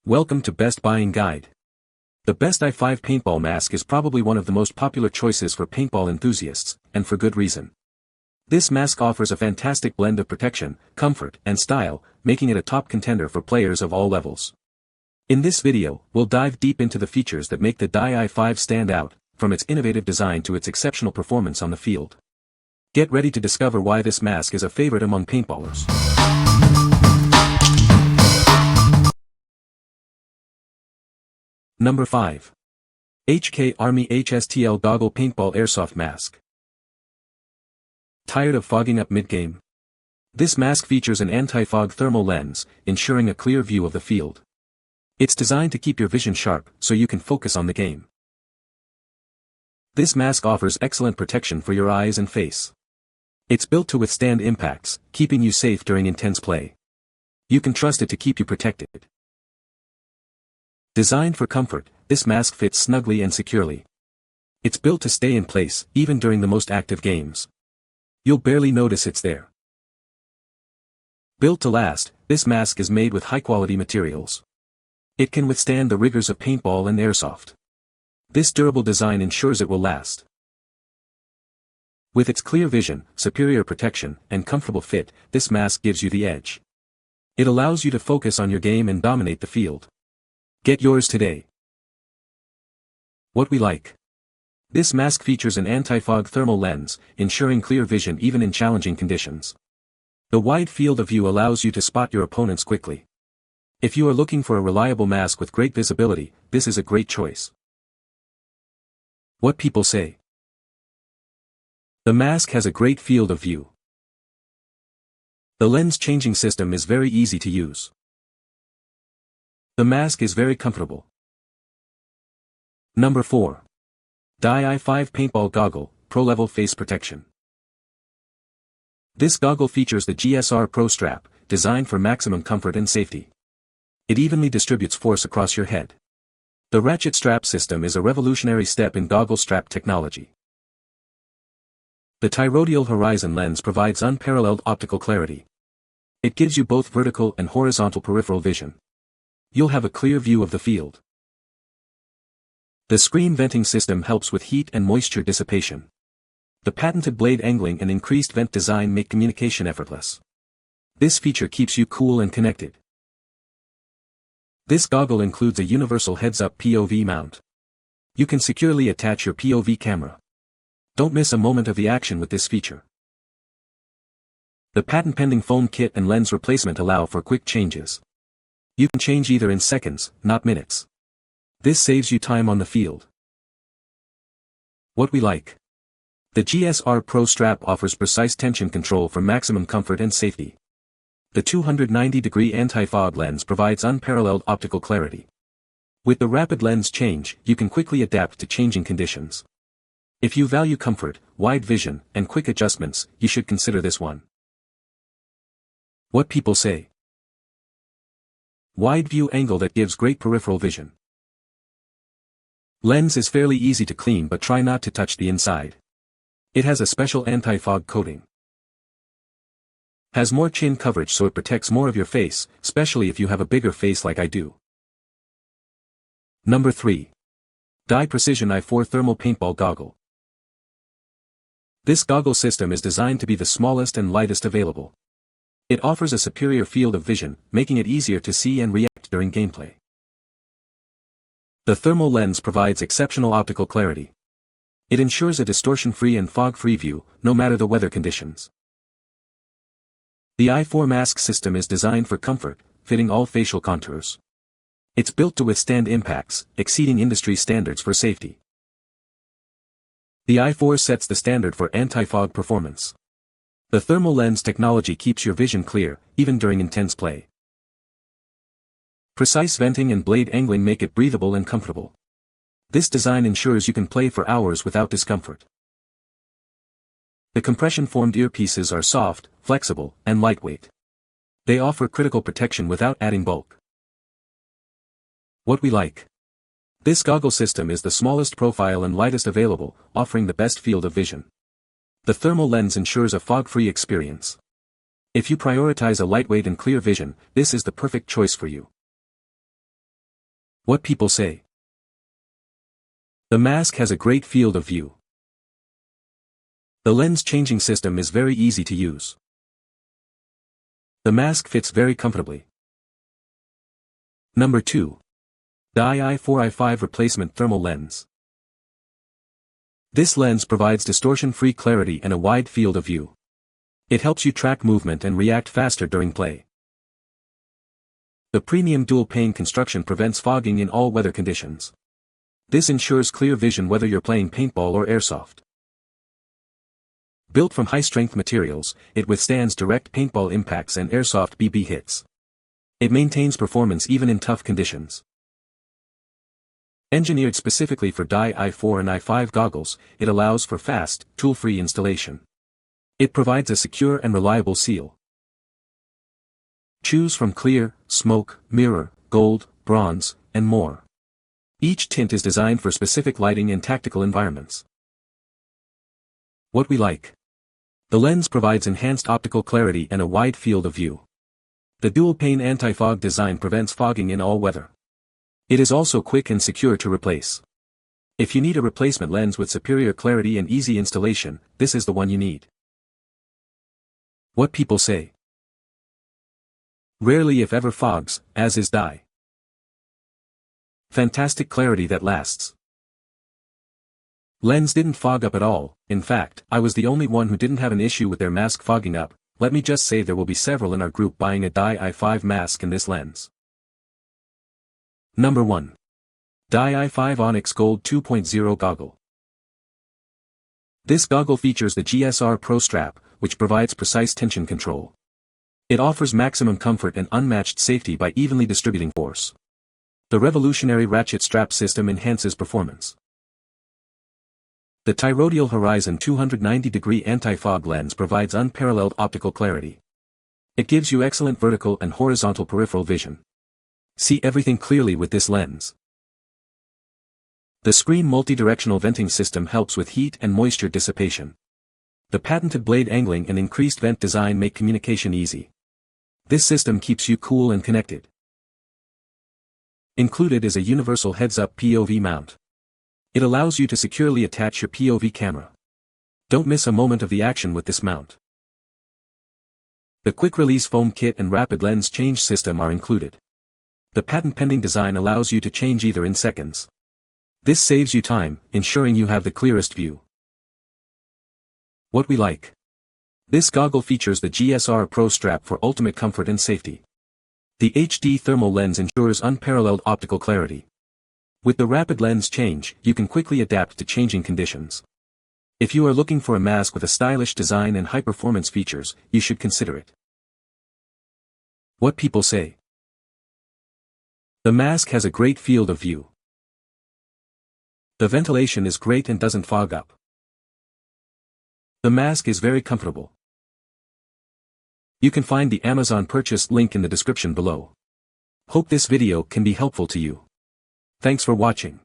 Welcome to Best Buying Guide. The best I5 Paintball Mask is probably one of the most popular choices for paintball enthusiasts, and for good reason. This mask offers a fantastic blend of protection, comfort, and style, making it a top contender for players of all levels. In this video, we'll dive deep into the features that make the i5 stand out, from its innovative design to its exceptional performance on the field. Get ready to discover why this mask is a favorite among paintballers. Number 5. HK Army HSTL Goggle Paintball Airsoft Mask. Tired of fogging up mid-game? This mask features an anti-fog thermal lens, ensuring a clear view of the field. It's designed to keep your vision sharp, so you can focus on the game. This mask offers excellent protection for your eyes and face. It's built to withstand impacts, keeping you safe during intense play. You can trust it to keep you protected. Designed for comfort, this mask fits snugly and securely. It's built to stay in place, even during the most active games. You'll barely notice it's there. Built to last, this mask is made with high-quality materials. It can withstand the rigors of paintball and airsoft. This durable design ensures it will last. With its clear vision, superior protection, and comfortable fit, this mask gives you the edge. It allows you to focus on your game and dominate the field. Get yours today. What we like. This mask features an anti-fog thermal lens, ensuring clear vision even in challenging conditions. The wide field of view allows you to spot your opponents quickly. If you are looking for a reliable mask with great visibility, this is a great choice. What people say. The mask has a great field of view. The lens changing system is very easy to use. The mask is very comfortable. Number 4. i5 Paintball Goggle, Pro-Level Face Protection. This goggle features the GSR Pro strap, designed for maximum comfort and safety. It evenly distributes force across your head. The ratchet strap system is a revolutionary step in goggle strap technology. The toroidal horizon lens provides unparalleled optical clarity. It gives you both vertical and horizontal peripheral vision. You'll have a clear view of the field. The screen venting system helps with heat and moisture dissipation. The patented blade angling and increased vent design make communication effortless. This feature keeps you cool and connected. This goggle includes a universal heads-up POV mount. You can securely attach your POV camera. Don't miss a moment of the action with this feature. The patent-pending foam kit and lens replacement allow for quick changes. You can change either in seconds, not minutes. This saves you time on the field. What we like. The GSR Pro strap offers precise tension control for maximum comfort and safety. The 290-degree anti-fog lens provides unparalleled optical clarity. With the rapid lens change, you can quickly adapt to changing conditions. If you value comfort, wide vision, and quick adjustments, you should consider this one. What people say. Wide view angle that gives great peripheral vision. Lens is fairly easy to clean, but try not to touch the inside. It has a special anti-fog coating. Has more chin coverage so it protects more of your face, especially if you have a bigger face like I do. Number 3. Dye Precision i4 Thermal Paintball Goggle. This goggle system is designed to be the smallest and lightest available. It offers a superior field of vision, making it easier to see and react during gameplay. The thermal lens provides exceptional optical clarity. It ensures a distortion-free and fog-free view, no matter the weather conditions. The i4 mask system is designed for comfort, fitting all facial contours. It's built to withstand impacts, exceeding industry standards for safety. The i4 sets the standard for anti-fog performance. The thermal lens technology keeps your vision clear, even during intense play. Precise venting and blade angling make it breathable and comfortable. This design ensures you can play for hours without discomfort. The compression-formed earpieces are soft, flexible, and lightweight. They offer critical protection without adding bulk. What we like. This goggle system is the smallest profile and lightest available, offering the best field of vision. The thermal lens ensures a fog-free experience. If you prioritize a lightweight and clear vision, this is the perfect choice for you. What people say. The mask has a great field of view. The lens changing system is very easy to use. The mask fits very comfortably. Number 2. The I4 replacement thermal lens. This lens provides distortion-free clarity and a wide field of view. It helps you track movement and react faster during play. The premium dual-pane construction prevents fogging in all weather conditions. This ensures clear vision whether you're playing paintball or airsoft. Built from high-strength materials, it withstands direct paintball impacts and airsoft BB hits. It maintains performance even in tough conditions. Engineered specifically for I4 and I5 goggles, it allows for fast, tool-free installation. It provides a secure and reliable seal. Choose from clear, smoke, mirror, gold, bronze, and more. Each tint is designed for specific lighting and tactical environments. What we like. The lens provides enhanced optical clarity and a wide field of view. The dual-pane anti-fog design prevents fogging in all weather. It is also quick and secure to replace. If you need a replacement lens with superior clarity and easy installation, this is the one you need. What people say. Rarely if ever fogs, as is dye. Fantastic clarity that lasts. Lens didn't fog up at all. In fact, I was the only one who didn't have an issue with their mask fogging up. Let me just say there will be several in our group buying a I5 mask in this lens. Number 1. I5 Onyx Gold 2.0 Goggle. This goggle features the GSR Pro strap, which provides precise tension control. It offers maximum comfort and unmatched safety by evenly distributing force. The revolutionary ratchet strap system enhances performance. The Tyrrhodial Horizon 290-degree anti-fog lens provides unparalleled optical clarity. It gives you excellent vertical and horizontal peripheral vision. See everything clearly with this lens. The screen multi-directional venting system helps with heat and moisture dissipation. The patented blade angling and increased vent design make communication easy. This system keeps you cool and connected. Included is a universal heads-up POV mount. It allows you to securely attach your POV camera. Don't miss a moment of the action with this mount. The quick-release foam kit and rapid lens change system are included. The patent-pending design allows you to change either in seconds. This saves you time, ensuring you have the clearest view. What we like. This goggle features the GSR Pro strap for ultimate comfort and safety. The HD thermal lens ensures unparalleled optical clarity. With the rapid lens change, you can quickly adapt to changing conditions. If you are looking for a mask with a stylish design and high-performance features, you should consider it. What people say. The mask has a great field of view. The ventilation is great and doesn't fog up. The mask is very comfortable. You can find the Amazon purchase link in the description below. Hope this video can be helpful to you. Thanks for watching.